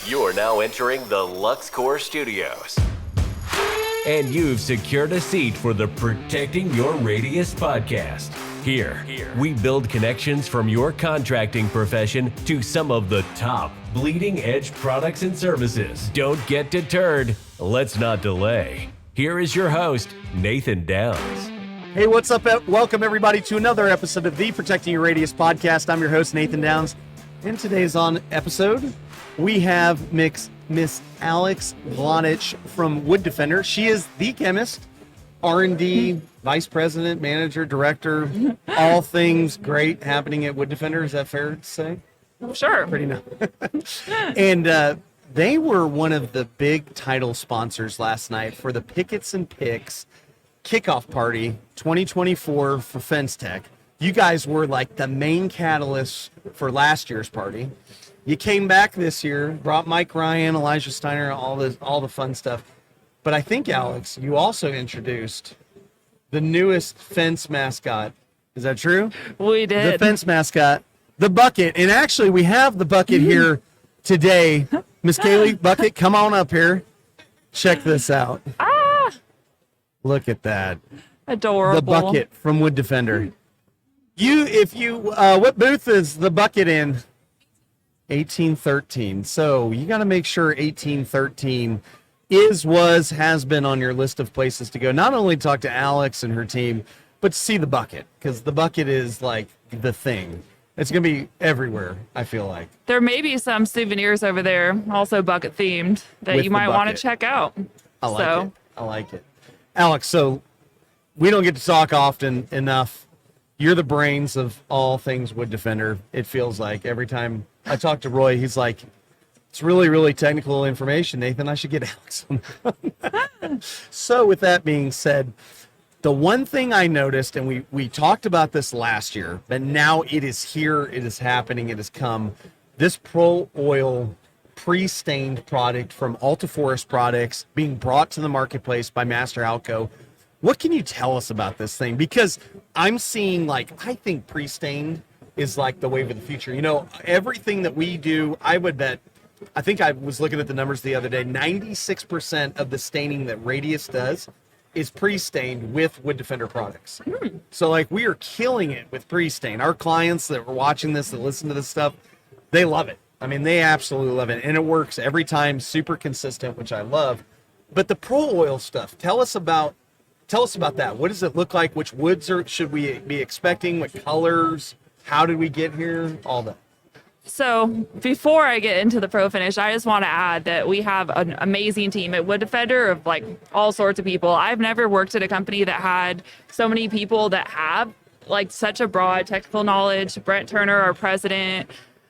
You are now entering the Luxecore Studios. And you've secured a seat for the Protecting Your Radius podcast. Here, we build connections from your contracting profession to some of the top bleeding edge products and services. Don't get deterred. Let's not delay. Here is your host, Nathan Downs. Hey, what's up? Welcome, everybody, to another episode of the Protecting Your Radius podcast. I'm your host, Nathan Downs. In today's episode, we have Miss Alix Glodich from Wood Defender. She is the chemist, R&D, vice president, manager, director, all things great happening at Wood Defender. Is that fair to say? Sure. Pretty nice. And they were one of the big title sponsors last night for the Pickets and Picks kickoff party 2024 for FenceTech. You guys were like the main catalyst for last year's party. You came back this year, brought Mike Ryan, Elijah Steiner, all the fun stuff. But I think, Alix, you also introduced the newest fence mascot. Is that true? We did. The fence mascot, the bucket. And actually, we have the bucket here today. Miss Kaylee, bucket, come on up here. Check this out. Look at that. Adorable. The bucket from Wood Defender. What booth is the bucket in? 1813. So you got to make sure 1813 has been on your list of places to go. Not only talk to Alix and her team, but to see the bucket, because the bucket is like the thing. It's going to be everywhere, I feel like. There may be some souvenirs over there, also bucket themed, that you might want to check out. I like it. Alix, so we don't get to talk often enough. You're the brains of all things Wood Defender. It feels like every time I talk to Roy, he's like, it's really, really technical information, Nathan. I should get Alix on. So with that being said, the one thing I noticed, and we talked about this last year, but now it is here, it is happening, it has come. This Pro Oil pre-stained product from Alta Forest Products being brought to the marketplace by Master Alco. What can you tell us about this thing? Because I'm seeing, I think pre-stained is like the wave of the future. You know, everything that we do, I think I was looking at the numbers the other day, 96% of the staining that Radius does is pre-stained with Wood Defender products. So we are killing it with pre-stain. Our clients that were watching this, that listen to this stuff, they love it. I mean, they absolutely love it. And it works every time, super consistent, which I love. But the Pro Oil stuff, tell us about that. What does it look like? Which woods should we be expecting? What colors? How did we get here? All that. So before I get into the Pro Finish, I just want to add that we have an amazing team at Wood Defender of all sorts of people. I've never worked at a company that had so many people that have such a broad technical knowledge. Brent Turner, our president,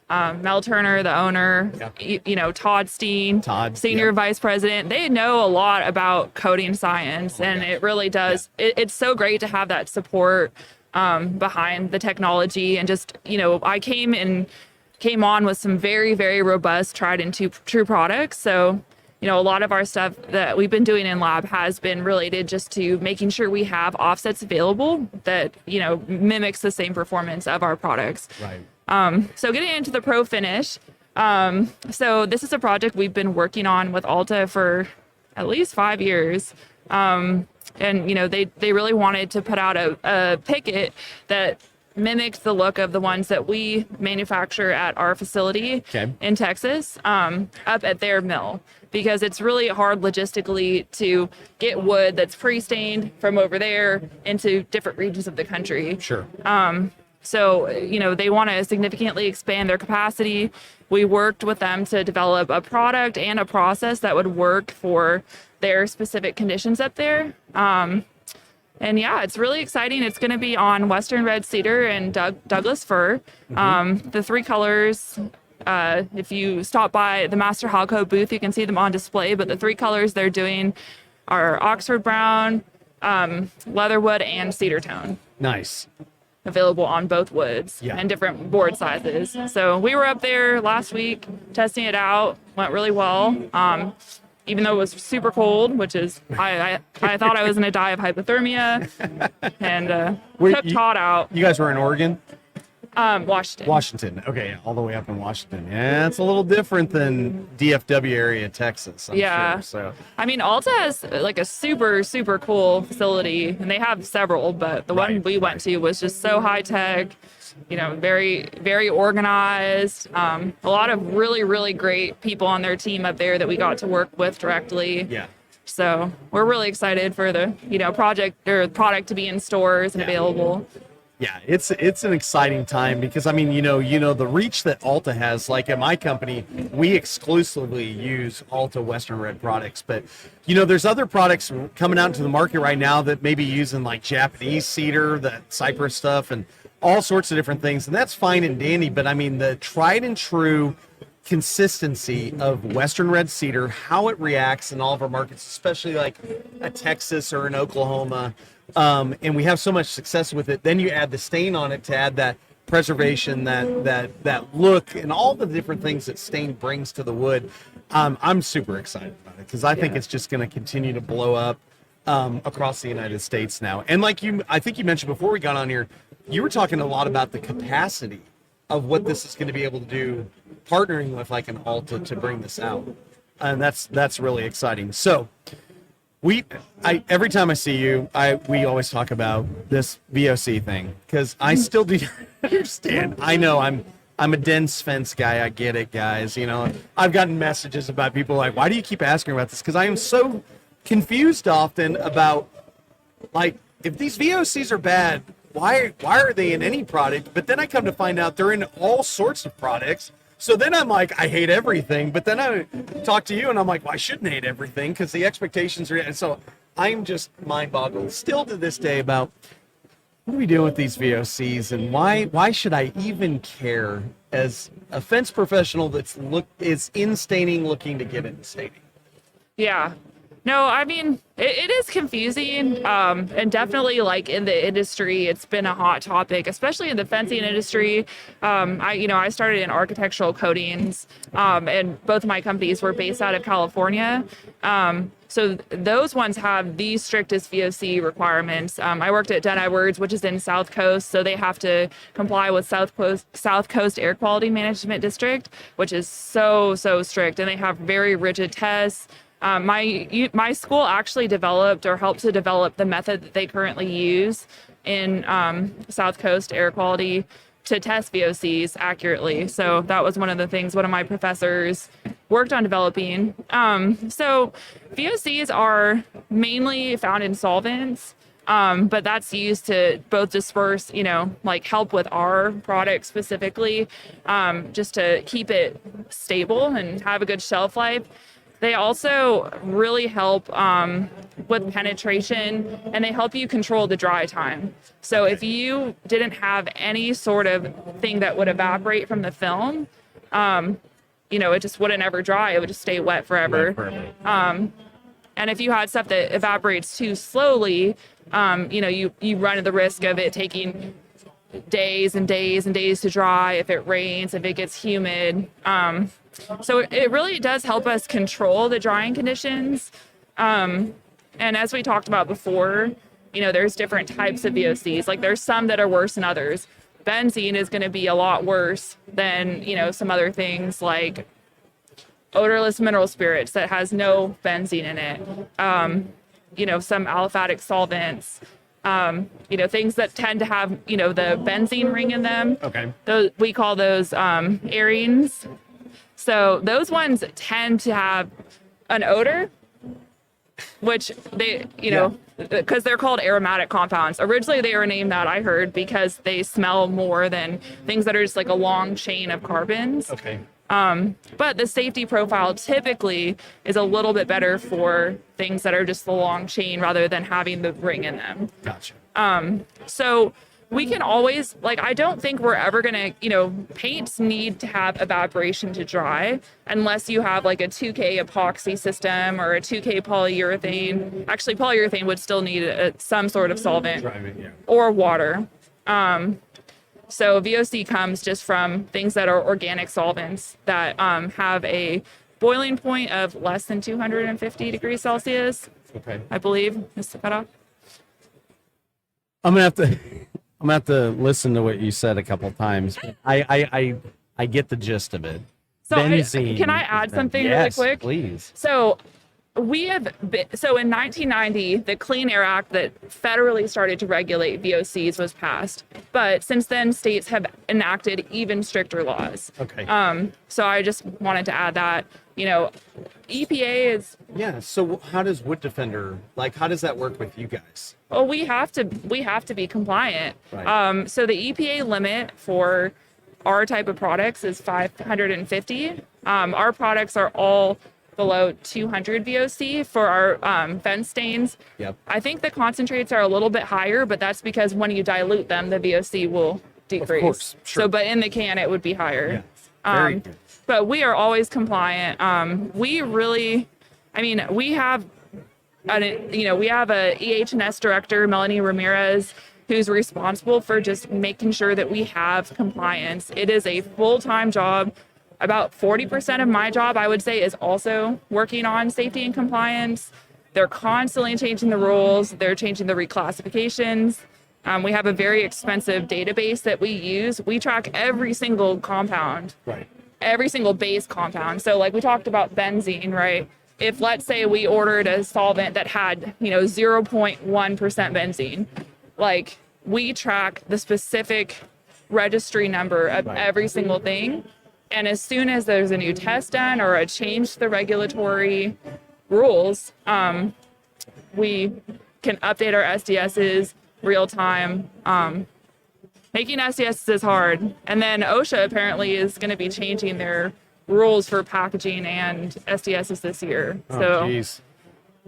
Mel Turner, the owner, Todd Steen, senior vice president. They know a lot about coding science, and it really does. Yeah. It's so great to have that support behind the technology. And just, I came on with some very, very robust, tried and true products. So, a lot of our stuff that we've been doing in lab has been related just to making sure we have offsets available that, mimics the same performance of our products. Right. So getting into the Pro Finish. So this is a project we've been working on with Alta for at least 5 years. And, they really wanted to put out a picket that mimicked the look of the ones that we manufacture at our facility in Texas, up at their mill, because it's really hard logistically to get wood that's pre-stained from over there into different regions of the country. Sure. So, they want to significantly expand their capacity. We worked with them to develop a product and a process that would work for their specific conditions up there. And yeah, it's really exciting. It's going to be on Western Red Cedar and Douglas Fir. The three colors, if you stop by the Master Halco booth, you can see them on display. But the three colors they're doing are Oxford Brown, Leatherwood, and Cedar Tone. Nice. Available on both woods and different board sizes. So we were up there last week testing it out. Went really well. Even though it was super cold, which is, I thought I was going to die of hypothermia, and took Todd out. You guys were in Oregon? Washington. Washington. Okay, yeah, all the way up in Washington. Yeah, it's a little different than DFW area, Texas. I'm Yeah. sure. So I mean, Alta has like a super, super cool facility, and they have several, but the one we went to was just so high tech, very, very organized. A lot of really, really great people on their team up there that we got to work with directly. yeah. So we're really excited for the, project or product to be in stores and available. Yeah, it's an exciting time because I mean, the reach that Alta has. Like at my company, we exclusively use Alta Western Red products, but there's other products coming out into the market right now that may be using like Japanese cedar, that cypress stuff, and all sorts of different things, and that's fine and dandy. But I mean, the tried and true consistency of Western Red cedar, how it reacts in all of our markets, especially like a Texas or an Oklahoma. And we have so much success with it. Then you add the stain on it to add that preservation, that look, and all the different things that stain brings to the wood. I'm super excited about it because I think it's just going to continue to blow up across the United States now. And like I think you mentioned before we got on here, you were talking a lot about the capacity of what this is going to be able to do, partnering with like an Alta to bring this out, and that's really exciting. So. Every time I see you, we always talk about this VOC thing because I still do understand. I know I'm a dense fence guy. I get it, guys. I've gotten messages about people like, why do you keep asking about this? Because I am so confused often about like if these VOCs are bad, why are they in any product? But then I come to find out they're in all sorts of products. So then I'm like, I hate everything. But then I talk to you and I'm like, well, I shouldn't hate everything because the expectations are. And so I'm just mind boggled still to this day about what do we do with these VOCs and why should I even care as a fence professional is in staining looking to get into staining? Yeah. No, I mean, it is confusing, and definitely like in the industry, it's been a hot topic, especially in the fencing industry. I started in architectural coatings, and both of my companies were based out of California. So those ones have the strictest VOC requirements. I worked at Den Edwards, which is in South Coast, so they have to comply with South Coast Air Quality Management District, which is so strict, and they have very rigid tests. My school actually developed or helped to develop the method that they currently use in South Coast Air Quality to test VOCs accurately. So that was one of the things one of my professors worked on developing. So VOCs are mainly found in solvents, but that's used to both disperse, like help with our product specifically, just to keep it stable and have a good shelf life. They also really help with penetration, and they help you control the dry time. So if you didn't have any sort of thing that would evaporate from the film, it just wouldn't ever dry. It would just stay wet forever. And if you had stuff that evaporates too slowly, you run the risk of it taking days and days and days to dry if it rains, if it gets humid. So it really does help us control the drying conditions. And as we talked about before, there's different types of VOCs. Like there's some that are worse than others. Benzene is going to be a lot worse than, some other things like odorless mineral spirits that has no benzene in it. Some aliphatic solvents, things that tend to have, the benzene ring in them. Okay. We call those arenes. So those ones tend to have an odor, which they, because they're called aromatic compounds. Originally, they were named that, I heard, because they smell more than things that are just like a long chain of carbons. Okay. But the safety profile typically is a little bit better for things that are just the long chain rather than having the ring in them. Gotcha. So we can always, I don't think we're ever going to, paints need to have evaporation to dry unless you have like a 2K epoxy system or a 2K polyurethane. Actually, polyurethane would still need some sort of solvent or water. So VOC comes just from things that are organic solvents that have a boiling point of less than 250 degrees Celsius. Okay. I believe is the cutoff. I'm gonna have to. I'm gonna have to listen to what you said a couple times. I get the gist of it. So Benzene. can I add something yes, really quick? Please. So so in 1990, the Clean Air Act that federally started to regulate VOCs was passed. But since then, states have enacted even stricter laws. Okay. So I just wanted to add that, EPA is, Yeah. So how does Wood Defender, how does that work with you guys? well, we have to be compliant. Right. So the EPA limit for our type of products is 550. Our products are all below 200 VOC for our fence stains. Yep. I think the concentrates are a little bit higher, but that's because when you dilute them, the VOC will decrease. Of course, sure. So, but in the can, it would be higher. Yeah. Very good. But we are always compliant. We have a EH&S director, Melanie Ramirez, who's responsible for just making sure that we have compliance. It is a full-time job. About 40% of my job, I would say, is also working on safety and compliance. They're constantly changing the rules. They're changing the reclassifications. We have a very expensive database that we use. We track every single compound, Right. every single base compound. So like we talked about benzene, right? If let's say we ordered a solvent that had, 0.1% benzene, we track the specific registry number of Right. every single thing. And as soon as there's a new test done or a change to the regulatory rules, we can update our SDSs real time. Making SDSs is hard. And then OSHA apparently is going to be changing their rules for packaging and SDSs this year. Oh, So, geez.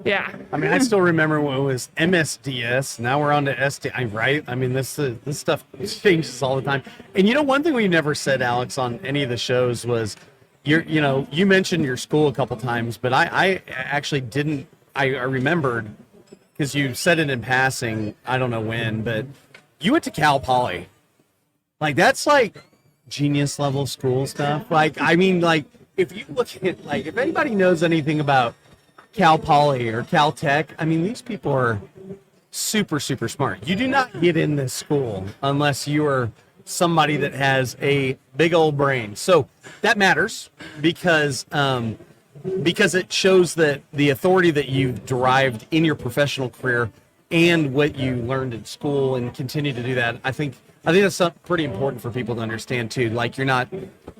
yeah. I mean, I still remember when it was MSDS. Now we're on to SDI, right? I mean, this stuff changes all the time. And one thing we never said, Alex, on any of the shows was, you mentioned your school a couple times, but I actually didn't. I remembered because you said it in passing. I don't know when, but you went to Cal Poly. That's genius level school stuff. If you look at if anybody knows anything about Cal Poly or Cal Tech, I mean, these people are super, super smart. You do not get in this school unless you are somebody that has a big old brain. So that matters because it shows that the authority that you've derived in your professional career and what you learned in school and continue to do that. I think that's pretty important for people to understand too. You're not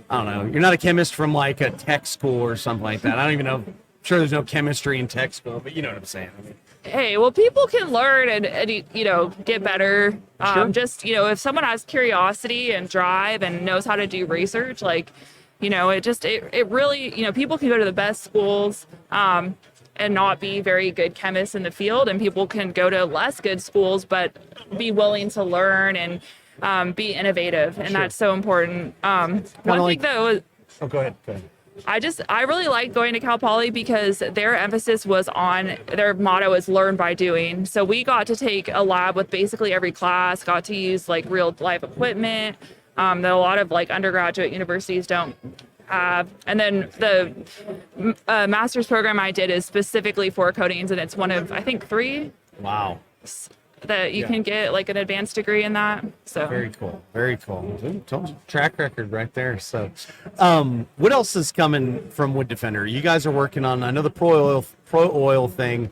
a chemist from a tech school or something like that. I don't even know. I'm sure there's no chemistry in tech school, but you know what I'm saying. I mean, Hey, well, people can learn and get better. Sure. If someone has curiosity and drive and knows how to do research, it really, people can go to the best schools and not be very good chemists in the field, and people can go to less good schools but be willing to learn and be innovative, and Sure. that's so important. One thing though. Oh, go ahead. Go ahead. I really like going to Cal Poly because their emphasis was on, their motto is learn by doing. So we got to take a lab with basically every class, got to use real life equipment that a lot of undergraduate universities don't have. And then the master's program I did is specifically for coatings, and it's one of, I think, 3 Wow. that you can get an advanced degree in that. So Very cool. Very cool. Total track record right there. So, what else is coming from Wood Defender? You guys are working on, I know the pro oil thing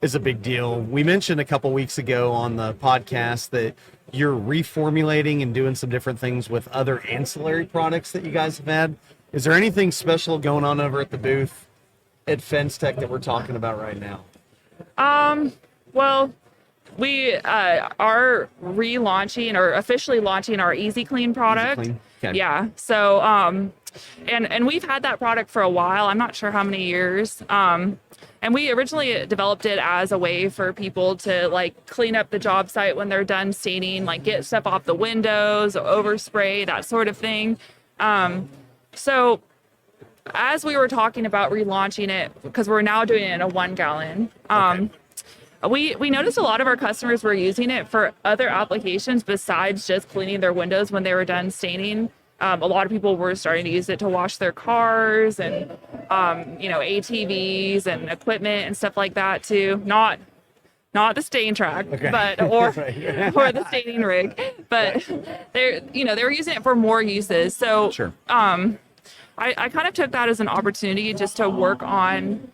is a big deal. We mentioned a couple weeks ago on the podcast that you're reformulating and doing some different things with other ancillary products that you guys have had. Is there anything special going on over at the booth at FenceTech that we're talking about right now? Well, we are relaunching or officially launching our Easy Clean product. Easy Clean? Okay. Yeah. So, and we've had that product for a while. I'm not sure how many years. And we originally developed it as a way for people to clean up the job site when they're done staining, get stuff off the windows, overspray, that sort of thing. So as we were talking about relaunching it, because we're now doing it in a 1 gallon, we noticed a lot of our customers were using it for other applications besides just cleaning their windows when they were done staining. A lot of people were starting to use it to wash their cars and, ATVs and equipment and stuff like that too. Not not the stain track, Okay. but or the staining rig, but they were using it for more uses. So Sure. I kind of took that as an opportunity just to work on.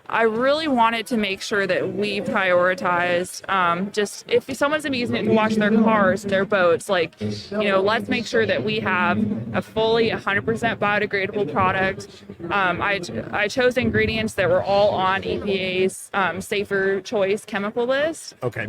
I really wanted to make sure that we prioritized just if someone's been using it to wash their cars and their boats, like, let's make sure that we have a fully 100% biodegradable product. I chose ingredients that were all on EPA's safer choice chemical list. Okay.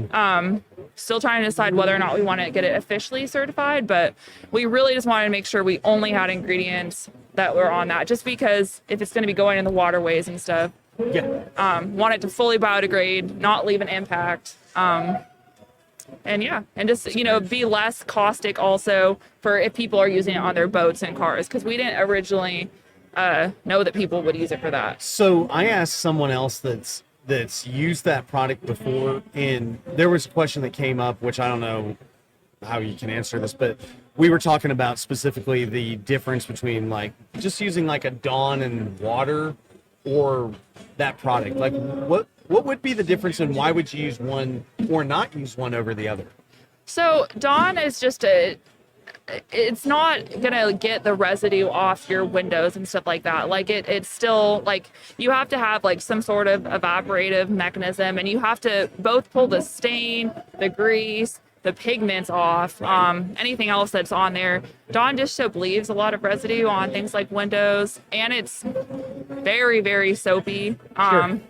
Still trying to decide whether or not we want to get it officially certified, but we really just wanted to make sure we only had ingredients that were on that, just because if it's going to be going in the waterways and stuff, want it to fully biodegrade, not leave an impact, and just be less caustic also for if people are using it on their boats and cars, because we didn't originally know that people would use it for that. So I asked someone else that's used that product before, and there was a question that came up, which I don't know how you can answer this, but we were talking about specifically the difference between like just using like a Dawn and water or that product. Like what would be the difference, and why would you use one or not use one over the other? So Dawn is just it's not gonna get the residue off your windows and stuff like that. Like it's still like you have to have like some sort of evaporative mechanism, and you have to both pull the stain, the grease, the pigments off, Right. Anything else that's on there. Dawn dish soap leaves a lot of residue on things like windows, and it's very, very soapy. Sure.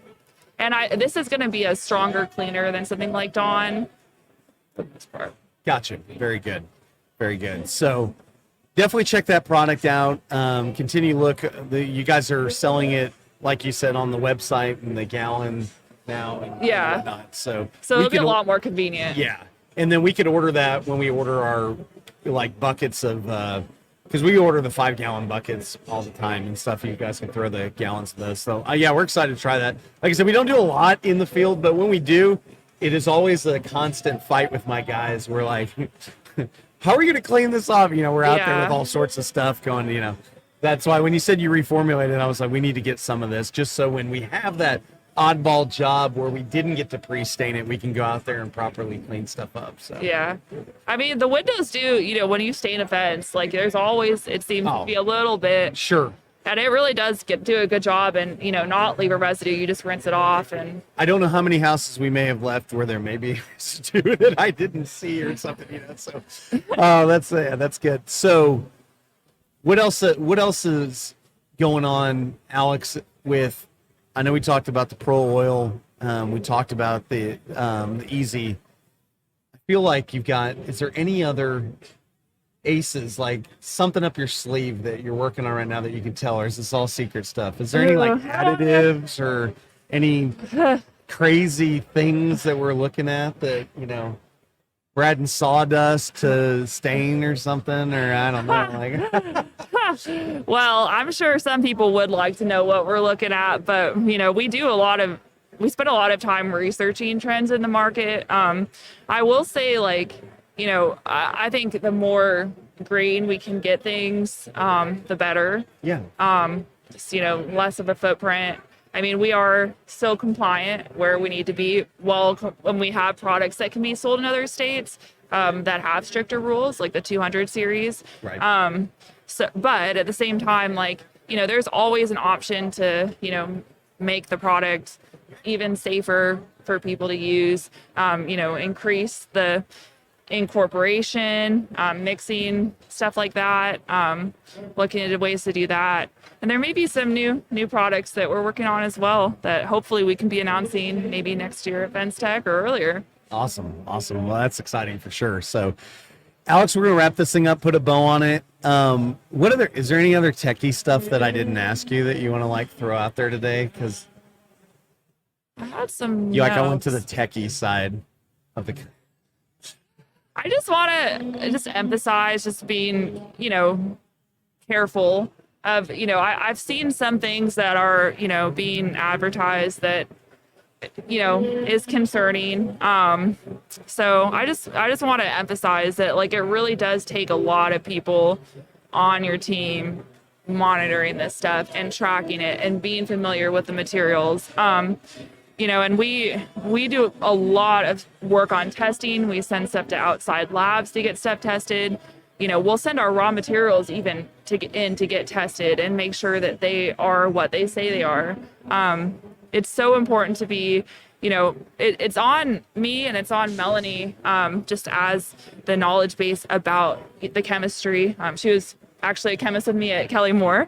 And this is going to be a stronger cleaner than something like Dawn for this part. Gotcha. Very good. Very good. So definitely check that product out. Continue to look. You guys are selling it, like you said, on the website and the gallon now. And whatnot. So it'll be a lot more convenient. Yeah. And then we could order that when we order our like buckets of, because we order the 5-gallon buckets all the time and stuff. You guys can throw the gallons of those. So we're excited to try that. Like I said, we don't do a lot in the field, but when we do, it is always a constant fight with my guys. We're like, how are we going to clean this off? We're out there with all sorts of stuff going, That's why when you said you reformulated, I was like, we need to get some of this just so when we have that oddball job where we didn't get to pre-stain it, we can go out there and properly clean stuff up. So I mean, the windows do, when you stain a fence, like there's always, it seems to be a little bit, sure, and it really does do a good job and not leave a residue. You just rinse it off. And I don't know how many houses we may have left where there may be residue that I didn't see or something, so that's good. So what else is going on, Alex, with, I know we talked about the Pro Oil. We talked about the Easy. I feel like is there any other aces, like something up your sleeve that you're working on right now that you can tell, or is this all secret stuff? Is there any like additives or any crazy things that we're looking at that, we're adding sawdust to stain or something, or I don't know. Well, I'm sure some people would like to know what we're looking at, but we spend a lot of time researching trends in the market. I will say, I think the more green we can get things, the better. Yeah. Less of a footprint. I mean, we are still compliant where we need to be. Well, when we have products that can be sold in other states that have stricter rules, like the 200 series. Right. But at the same time, there's always an option to, make the product even safer for people to use, increase the incorporation, mixing, stuff like that, looking at ways to do that. And there may be some new products that we're working on as well that hopefully we can be announcing maybe next year at FenceTech or earlier. Awesome. Well, that's exciting for sure. So, Alex, we're going to wrap this thing up, put a bow on it. Is there any other techie stuff that I didn't ask you that you want to throw out there today? Because I had some I went to the techie side of the. I just want to emphasize just being, careful of, I've seen some things that are, being advertised that, is concerning. So I just want to emphasize that, it really does take a lot of people on your team monitoring this stuff and tracking it and being familiar with the materials. And we do a lot of work on testing. We send stuff to outside labs to get stuff tested. We'll send our raw materials even to get tested and make sure that they are what they say they are. It's so important to be, it's on me and it's on Melanie, just as the knowledge base about the chemistry. She was actually a chemist with me at Kelly Moore.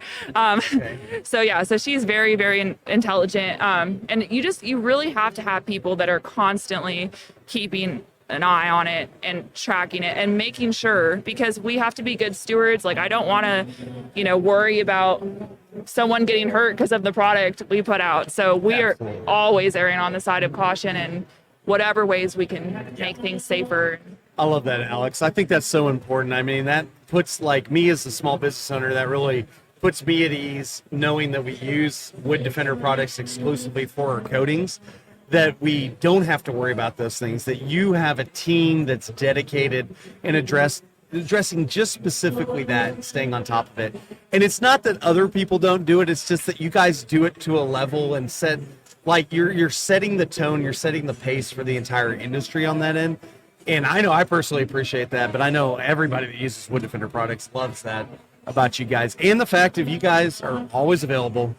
So she's very, very intelligent. And you really have to have people that are constantly keeping an eye on it and tracking it and making sure, because we have to be good stewards. Like, I don't want to, worry about someone getting hurt because of the product we put out. So we Absolutely. Are always erring on the side of caution in whatever ways we can make things safer. I love that, Alex. I think that's so important. I mean, that puts, like, me as a small business owner, that really puts me at ease knowing that we use Wood Defender products exclusively for our coatings, that we don't have to worry about those things, that you have a team that's dedicated and addressing just specifically that and staying on top of it. And it's not that other people don't do it, it's just that you guys do it to a level and you're setting the tone, you're setting the pace for the entire industry on that end. And I know I personally appreciate that, but I know everybody that uses Wood Defender products loves that about you guys. And the fact that you guys are always available,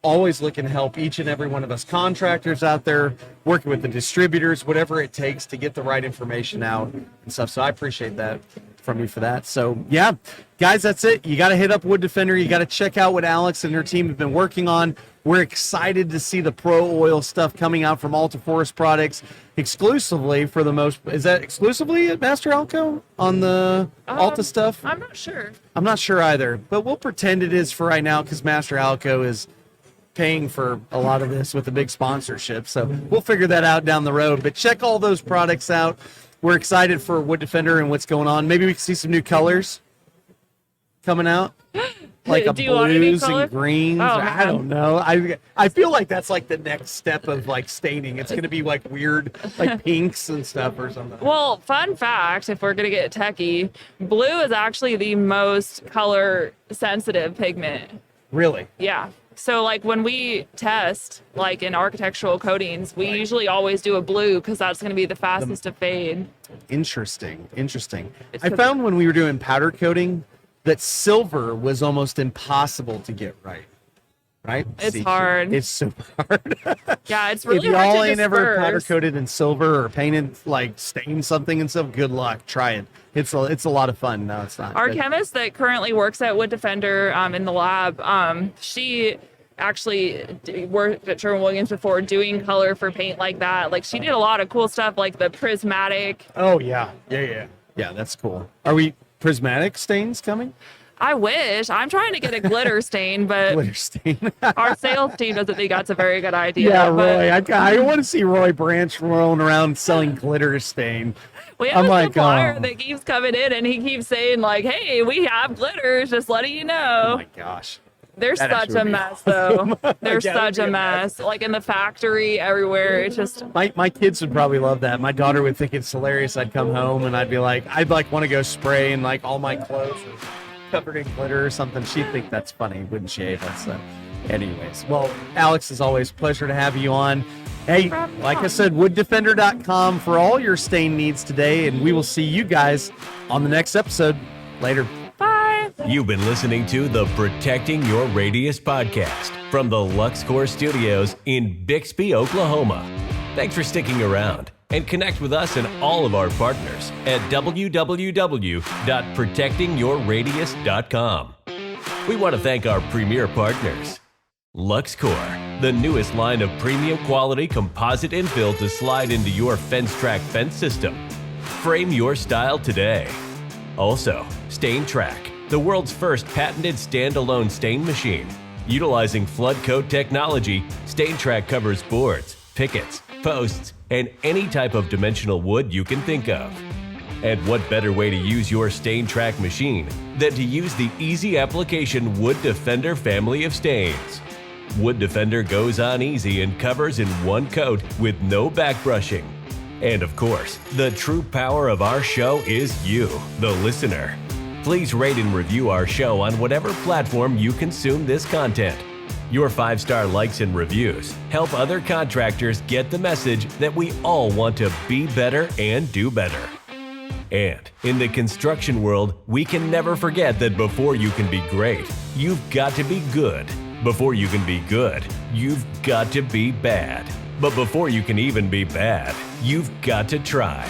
always looking to help each and every one of us contractors out there, working with the distributors, whatever it takes to get the right information out and stuff. So I appreciate that from you for that. So yeah, guys, that's it. You got to hit up Wood Defender. You got to check out what Alex and her team have been working on. We're excited to see the Pro Oil stuff coming out from Alta Forest Products exclusively is that exclusively at Master Alco on the Alta stuff? I'm not sure. I'm not sure either, but we'll pretend it is for right now because Master Alco is paying for a lot of this with a big sponsorship. So we'll figure that out down the road, but check all those products out. We're excited for Wood Defender and what's going on. Maybe we can see some new colors coming out, like a blues and greens. I don't know. I feel like that's like the next step of like staining. It's going to be like weird, like pinks and stuff or something. Well, fun fact, if we're going to get techie, blue is actually the most color sensitive pigment. Really? Yeah. So like when we test, like in architectural coatings, we usually always do a blue because that's going to be the fastest to fade. Interesting. I found when we were doing powder coating that silver was almost impossible to get right. It's hard. It's super hard. Yeah, it's really hard to disperse. If y'all ain't ever powder coated in silver or painted, like stained something and stuff, good luck. Try it. It's a lot of fun. No, it's not. Our chemist that currently works at Wood Defender in the lab, she actually worked at Sherwin-Williams before doing color for paint like that. Like she did a lot of cool stuff like the prismatic. Oh, yeah. Yeah, that's cool. Are we prismatic stains coming? I wish. I'm trying to get a glitter stain, but glitter stain. Our sales team doesn't think that's a very good idea. Yeah, Roy. I want to see Roy Branch rolling around selling glitter stain. We have a supplier that keeps coming in and he keeps saying like, hey, we have glitters, just letting you know. Oh my gosh. They're such a mess though. They're such a mess. Like in the factory, everywhere. It's just my kids would probably love that. My daughter would think it's hilarious. I'd come home and I'd want to go spray and like all my clothes are covered in glitter or something. She'd think that's funny, wouldn't she? So anyways, well, Alex, as always, pleasure to have you on. Hey, like I said, wooddefender.com for all your stain needs today, and we will see you guys on the next episode. Later. Bye. You've been listening to the Protecting Your Radius podcast from the Luxecore Studios in Bixby, Oklahoma. Thanks for sticking around, and connect with us and all of our partners at www.protectingyourradius.com. We want to thank our premier partners, Luxecore, the newest line of premium quality composite infill to slide into your FenceTrac fence system. Frame your style today. Also, FenceTrac, the world's first patented standalone stain machine. Utilizing flood coat technology, FenceTrac covers boards, pickets, posts, and any type of dimensional wood you can think of. And what better way to use your FenceTrac machine than to use the easy application Wood Defender family of stains. Wood Defender goes on easy and covers in one coat with no back brushing. And of course, the true power of our show is you, the listener. Please rate and review our show on whatever platform you consume this content. Your 5-star likes and reviews help other contractors get the message that we all want to be better and do better. And in the construction world, we can never forget that before you can be great, you've got to be good. Before you can be good, you've got to be bad. But before you can even be bad, you've got to try.